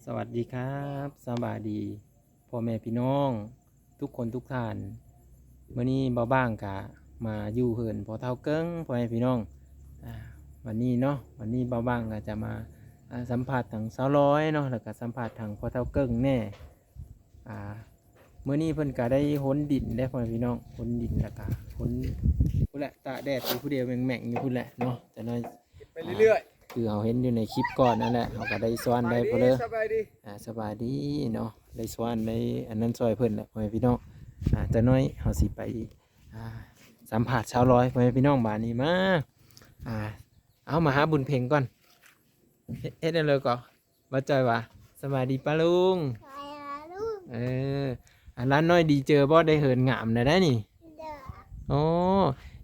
สวัสดีครับสบายดีพ่อแม่พี่น้องทุกคนทุกท่านเมื่อนี้บ่าบ้างกะมาอยู่เหินพอเท่าเกิ้งพ่อแม่พี่น้องอ่าวันนี้เนาะวันนี้บ่าบ้างก็จะมาสัมผัสทาง200เนาะแล้วก็สัมผัสทางพอเท่าเกิ้งแน่อ่าเมื่อนี้เพิ่นก็ได้หนดินได้พ่อแม่พี่น้องหนดินแล้วก็หนพูดแหละตาแดดอยู่ผู้เดียวแม่งๆอยู่พูดแหละเนาะแต่น้อยไปเรื่อยคือเราเห็นอยู่ในคลิปก่อนนั่นแหละเราก็ได้สอนได้เพอเลย สบายดีสบายดีเนาะได้สอนได้อันนั้นซอยเพิ่นแหละพ่อแม่พี่น้องจะน้อยเฮาสิไปสัมผัสชาวร้อยพ่อแม่พี่น้องบ้านนี้มาเอามาหาบุญเพ็งก่อนเฮ็ดได้เลยก่อนว่าจอยว่าสบายดีป้าลุงเออร้านน้อยดีเจอบ่ได้เหินงามได้นี่โอ้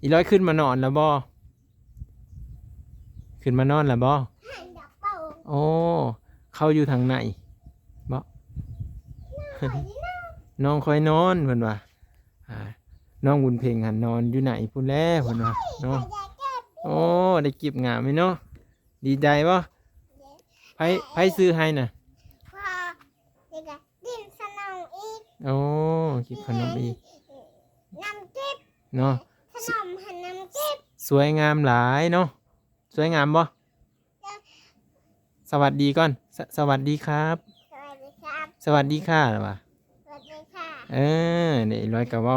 อีร้อยขึ้นมานอนแล้วบ่ขึ้นมานอนแล้วบ่โอ้เข้าอยู่ทางไหนบ่ น้องคอยนอนเพิ่นว่าน้องบุญเพ็งหันนอนอยู่ไหนพุ่นแล้วเพิ่นว่าเนาะโอ้ได้เก็บงามไหมเนาะดีใจบ่ไผซื้อให้น่ะโอ้เก็บขนมอีกเนาะสวยงามหลายเนาะสวยงามบ่สวัสดีก่อนสวัสดีครับสวัสดีค่ะหรอวะเนี่ยร้อยกับว่า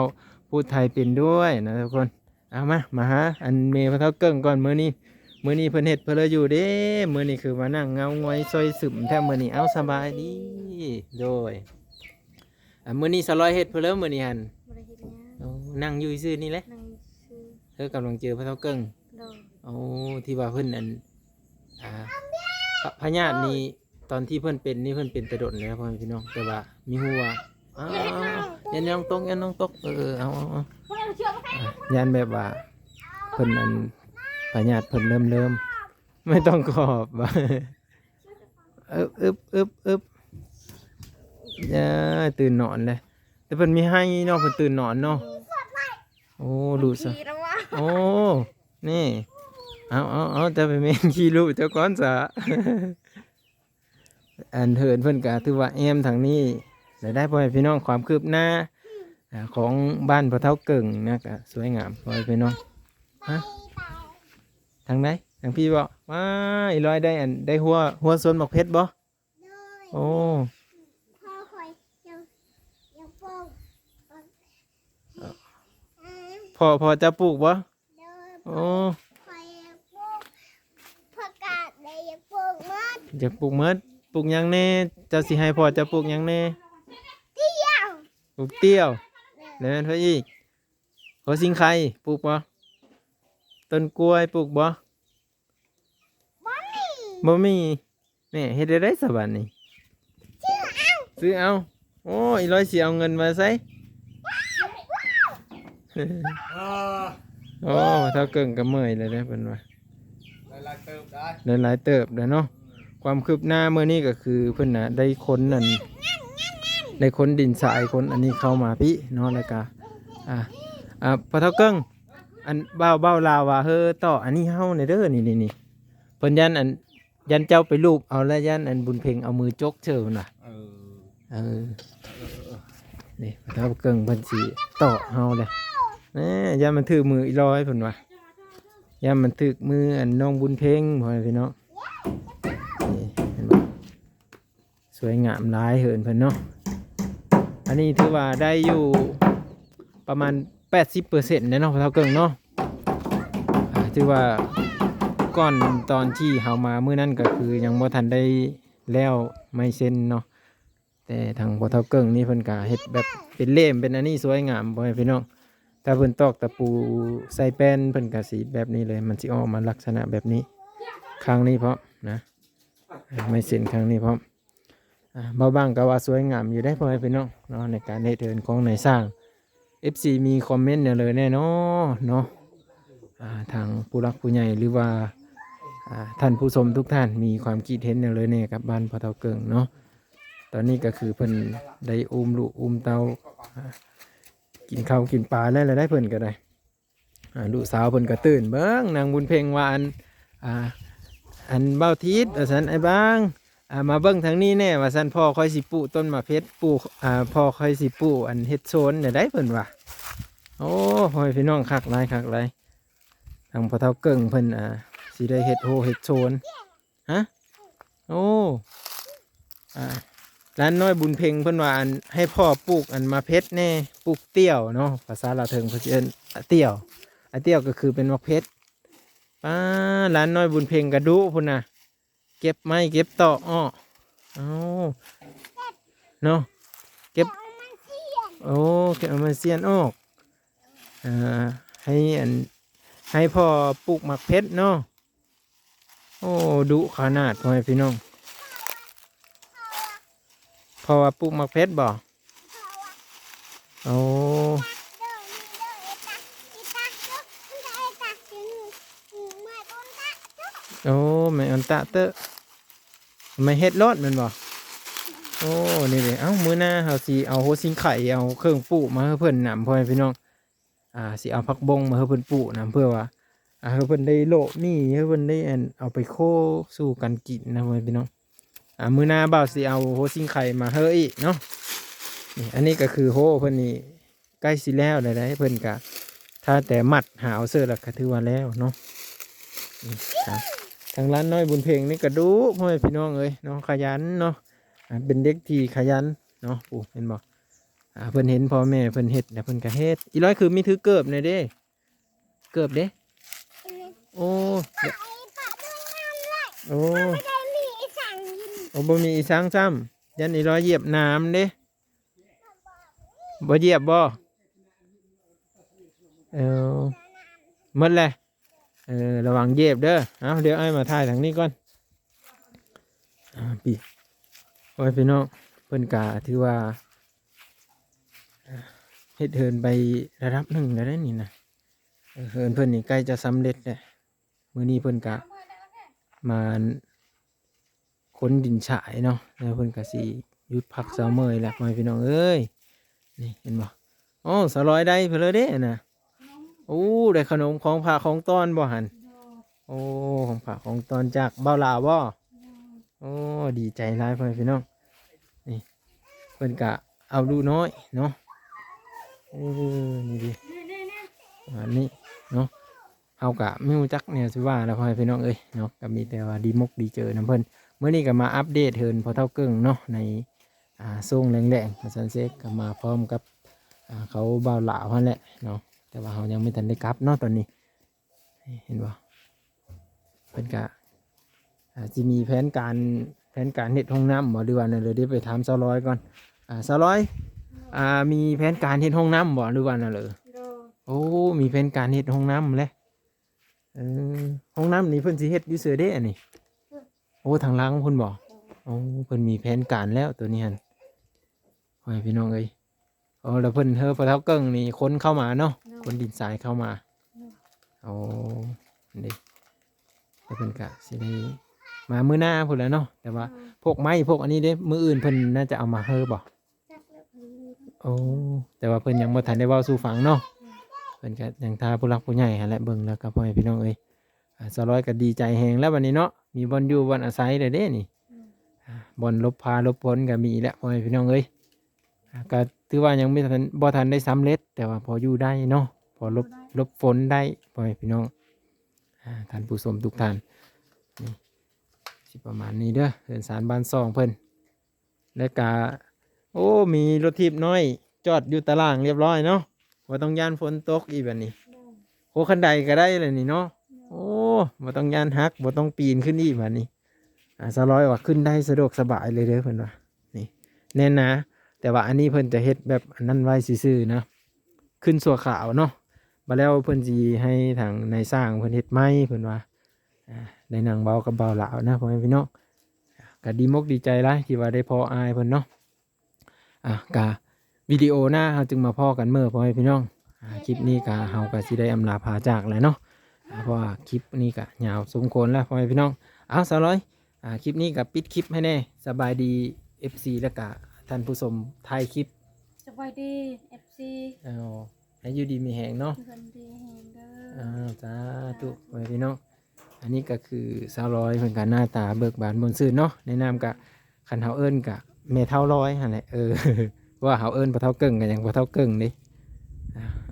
พูดไทยเป็นด้วยนะทุกคนเอามาหาอันเมย์พระเท่าเกิ้งก่อนมื้อนี้เพิ่นเฮ็ดเพิ่นเลยอยู่เด้มื้อนี้คือมานั่งเงางอยซอยซึมแท้มื้อนี้เอาสบายดีโดยมื้อนี้สลอยเฮ็ดเพิ่นเลยมื้อนี้หั่นนั่งอยู่ซื่อนี่แหละเธอกำลังเจอพระเท่าเกิ้งที่ว่าเพิ่นอันพญาตินี่ตอนที่เพิ่นเป็นนี่เพิ่นเป็นแต่โดดแล้วพ่อพี่น้องแต่ว่ามีหัวยันน้องตกเอายันแบบว่าเพิ่นอันพญาติเพิ่นเริ่มไม่ต้องขอบว่าอึบตื่นนอนเลยแต่เพิ่นมีให้เนาะเพิ่นตื่นนอนเนาะโอ้ดูซะโอ้นี่เอาจะไปเมนขี้ลูกเจ้าก้อนซะอันเถินเพิ่นกะถือว่าแอมทางนี้ได้พ่อพี่น้องความคืบหน้าของบ้านพ่อเฒ่าเกิ่งนะกะสวยงามพ่อพี่น้องทางไหนทางพี่บ่ว้าอีร้อยได้อันได้หัวสวนหมกเพชรบ่โอ้พอจะปลูกบ่โอ้จะปลูกเมดปลูกยังแน่เจ้าสิให้พ่อจะปลูกยังแน่ปลูกเตี้ยวแล้วนั่นเพื่ออีกหัวสิงไข่ปลูกบ่ต้นกล้วยปลูกบ่มีนี่เฮ็ดได้สบายนี่ซื้อเอาโอ้อีร้อยสิเอาเงินมาใส่โอ้เท่าเกิ่งก็เมื่อยเลยนะเพิ่นว่าหลายเติบได้เนาะความคืบหน้าเมื่อนี้ก็คือเพิ่นน่ะได้ค้นนั่นได้ค้นดินทรายค้นอันนี้เข้ามาพี่เนาะแล้วก็พอเท่าเกิ้งอันเบ้าลาวว่าเฮ้อต่ออันนี้เฮาในเด้อนี่เพิ่นยันเจ้าไปลูบเอาแล้วยันอันบุญเพ็งเอามือจกเชิญน่ะนี่พอเท่าเกิ้งเพิ่นสิต่อเฮาเลยยันมันถือมืออีร้อยเพิ่นว่ายันมันถือมืออันน้องบุญเพ็งพ่อพี่น้องสวยงามหลายเหินเพิ่นเนาะอันนี้ถือว่าได้อยู่ประมาณ 80% เนาะเท่าเกิงเนาะถือว่าก่อนตอนที่เฮามามื้อนั้นก็คือยังบ่ทันได้แล้วไม่เซ็นเนาะแต่ทางพ่อเท่าเกิงนี่เพิ่นก็เฮ็ดแบบเป็นเล่มเป็นอันนี้สวยงามบ่ให้พี่น้องถ้าเพิ่นตอกตะปูใส่แป้นเพิ่นก็สิแบบนี้เลยมันสิออกมาลักษณะแบบนี้ครั้งนี้เพราะนะไม่เซ็นครั้งนี้เพราะเบาบางก็ว่าสวยงามอยู่ได้พ่อแม่พี่น้องเนาะในการได้เดินของในสร้าง FC มีคอมเมนต์เนี่ยเลยแน่นอนเนาะทางผู้รักผู้ใหญ่หรือว่าท่านผู้ชมทุกท่านมีความคิดเห็นเนี่ยเลยเนี่ยกับบ้านพ่อเฒ่าเกิ่งเนาะตอนนี้ก็คือเพิ่นได้อุ้มลูกอุ้มเต้ากินข้าวกินปลาแล้วได้เพิ่นก็ได้ลูกสาวเพิ่นก็ตื่นเบิ่งนางบุญเพ็งว่าอันเบ้าทิศสันไอ้บ้าง มาเบิ่งทางนี้แน่ว่าซั่นพ่อค่อยสิปลูกต้นมะเพชรปลูกพ่อค่อยสิปลูกอันเฮ็ดโซนได้เพิ่นว่าโอ้พ่อแม่พี่น้องคักหลายคักหลายทางพ่อเฒ่าเกิ่งเพิ่นสิได้เฮ็ดโฮเฮ็ดโซนฮะโอ้ร้านน้อยบุญเพ็งเพิ่นว่าอันให้พ่อปลูกอันมะเพชรแน่ปลูกเตี้ยวเนาะภาษาลาวเทิงเพิ่นสิเอิ้นเตี้ยวเตี้ยวก็คือเป็นมะเพชรร้านน้อยบุญเพ็งกระดุพุ่นน่ะเก็บไม้เก็บตอกอ้อเอาเนาะเก็บโอ้เก็บเอามาเสียนออกให้อันให้พ่อปลูกหมักเพชรเนาะโอ้ดุขนาดพ่อแม่พี่น้องพอว่าปลูกหมักเพชรบ่โอ้โอ้ไม่อันตะเตอะไม่เฮ็ดรอดมันบ่โอ้นี่เลยเอ้ามื้อหน้าเราสิเอาโหสิงไข่เอาเครื่องปลูกมาให้เพิ่นนำพ่อแม่พี่น้องสิเอาผักบงมาให้เพิ่นปลูกนำเพื่อว่าให้เพิ่นได้โลมีให้เพิ่นได้เอาไปโคสู่กันกินนะพ่อแม่พี่น้องมื้อหน้าบ่าวสิเอาโหสิงไข่มาเฮ้ออีกเนาะนี่อันนี้ก็คือโหเพิ่นนี่ใกล้สิแล้วได้เพิ่นก็ถ้าแต่มัดหาเอาเสื้อแล้วก็ถือว่าแล้วเนาะนี่ครับทางร้านน้อยบุญเพ็งนี่ก็ดูพ่อแม่พี่น้องเอ้ยเนาะขยันเนาะเป็นเด็กที่ขยันเนาะปู่เห็นบอกเพิ่นเห็นพ่อแม่เพิ่นเฮ็ดแล้วเพิ่นก็เฮ็ดอีร้อยคือมีถือเกิบในเด้เกิบเด้โอ้โอ้โอ้บ่มีอีสังซ้ำยันอีร้อยเหยียบน้ำเด้บ่เหยียบบ่หมดเลยระวังเหยียบเด้อเอาเดี๋ยวไอ้มาถ่ายทางนี้ก่อนปีโอ้ยพี่น้องเพิ่นกะถือว่าเฮ็ดเหินไประดับหนึ่งแล้วได้นี่นะเหินเพิ่นนี่ใกล้จะสำเร็จแล้วมื้อนี้เพิ่นกะมาค้นดินฉายเนาะแล้วเพิ่นกะสิหยุดพักเช้าเมื่อยแล้วพี่น้องเอ้ยนี่เห็นบ่โอ้สลอยได้เพิ่นเลยเด้น่ะโอ้ได้ขนมของฝากของต้อนบ่หันโอ้ของฝากของต้อนจากเบาลาวบ่โอ้ดีใจร้ายพี่น้องนี่เพิ่นกะเอาดูน้อยเนาะนี่ดิอันนี้เนาะเอากะไม่รู้จักเนี่ยสิว่าแล้วพี่น้องเอ้ยเนาะก็มีแต่ว่าดีมกดีเจอน้ำเพิ่นเมื่อนี้ก็มาอัปเดตเทินพอเท่าเกิ่งเนาะในทรงแรงๆซันเซ็กก็มาพร้อมกับเขาเบาหลาวนั่นแหละเนาะแต่ว่าเขายังไม่ทันได้กลับเนาะตอนนี้เห็นบ่เพิ่นกะจะมีแผนการเฮ็ดห้องน้ำบ่ดีว่าเนี่ยเลยได้ไปถาม200ก่อน200มีแผนการเฮ็ดห้องน้ำบ่หรือว่าน่ะเลยโอ้มีแผนการเฮ็ดห้องน้ำเลยห้องน้ำนี่เพิ่นสิเฮ็ดอยู่เสือเด้อันนี้โอ้ทางหลังเพิ่นบ่โอ้เพิ่นมีแผนการแล้วตัวนี้หั่นโอ้ยพี่น้องเอ้ยโอ้แล้วเพิ่นพอเท่าเกิ่งนี่คนเข้ามาเนาะคนดินทรายเข้ามาโอ้นี่แล้วเพิ่นก็สิได้มามื้อหน้าพุ่นแล้วเนาะแต่ว่าพวกไม้พวกอันนี้เด้มื้ออื่นเพิ่นน่าจะเอามาบ่โอ้แต่ว่าเพิ่นยังบ่ทันได้เว้าสู่ฟังเนาะเพิ่นก็ยังทาผู้หลักผู้ใหญ่หั่นแหละเบิ่งแล้วก็พ่อแม่พี่น้องเอ้ย200ก็ดีใจแฮงแล้วบัดนี้เนาะมีบ่อนอยู่บ่อนอาศัยได้เด้นี่บ่อนลบพาลบพ้นก็มีแล้วพ่อแม่พี่น้องเอ้ยก็ถือว่ายังไม่ทันบ่ทันได้สำเร็จแต่ว่าพออยู่ได้เนาะพอลบฝนได้พ่อแม่พี่น้องท่านผู้ชมทุกท่านนี่สิประมาณนี้เด้อเรือนศาลบ้านซ่องเพิ่นแล้วก็โอ้มีรถทิพย์น้อยจอดอยู่ตารางเรียบร้อยเนาะว่าต้องย่านฝนตกอีกแบบนี้โอ้คันใดก็ได้เลยนี่เนาะโอ้ว่าต้องย่านฮักว่าต้องปีนขึ้นอีกแบบนี้200ว่าขึ้นได้สะดวกสบายเลยเด้อเพิ่นว่านี่แน่นนะแต่ว่าอันนี้เพิ่นจะเฮ็ดแบบอันนั้นไว้ซื่อๆนะขึ้นสัวขาวเนาะมาแล้วเพิ่นสิให้ทางนายสร้างเพิ่นเฮ็ดไม้เพิ่นว่าได้นั่งเบากับเบาหลาวนะพ่อแม่พี่น้องก็ดีมกดีใจหลายที่ว่าได้พออายเพิ่นเนาะกะวิดีโอหน้าเราจึงมาพ่อกันเมื่อพ่อแม่พี่น้องคลิปนี้กะเฮาก็สิได้อำลาพาจากแล้วเนาะเพราะว่าคลิปนี้กะยาวสมควรแล้วพ่อแม่พี่น้องเอา200คลิปนี้กะปิดคลิปให้แน่สบายดี FC แล้วกะท่านผู้ชมถ่ายคลิปสบายดี FC ให้อยู่ดีมีแหงเนาะเงินดีแหงเด้สาธุพ่อแม่พี่น้อง อันนี้ก็คือสาวร้อยเพิ่นก็หน้าตาเบิกบานบนซื่นเนาะในนามก็คันเฮาเอิ้นก็แม่เฒ่าร้อยหั่นแหละว่าเฮาเอิ้นบ่เฒ่าเกิ่งก็ยังบ่เฒ่าเกิ่งเด้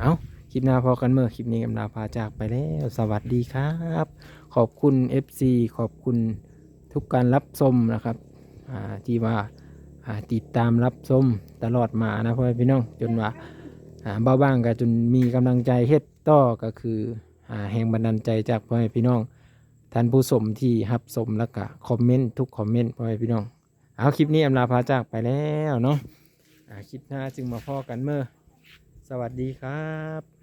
เอ้าคลิปหน้าพอกันเมื่อคลิปนี้กำลาพาจากไปแล้วสวัสดีครับ ขอบคุณ FC ขอบคุณทุกการรับชมนะครับที่ว่าติดตามรับชมตลอดมานะพ่อแม่พี่น้องจนว่าเบาบ้างก็จนมีกำลังใจเฮ็ดต่อก็คือแรงบันดาลใจจากพ่อแม่พี่น้องท่านผู้ชมที่รับชมแล้วก็คอมเมนต์ทุกคอมเมนต์พ่อแม่พี่น้องเอาคลิปนี้อำลาพาจากไปแล้วเนาะคลิปหน้าจึงมาพ่อกันเมื่อสวัสดีครับ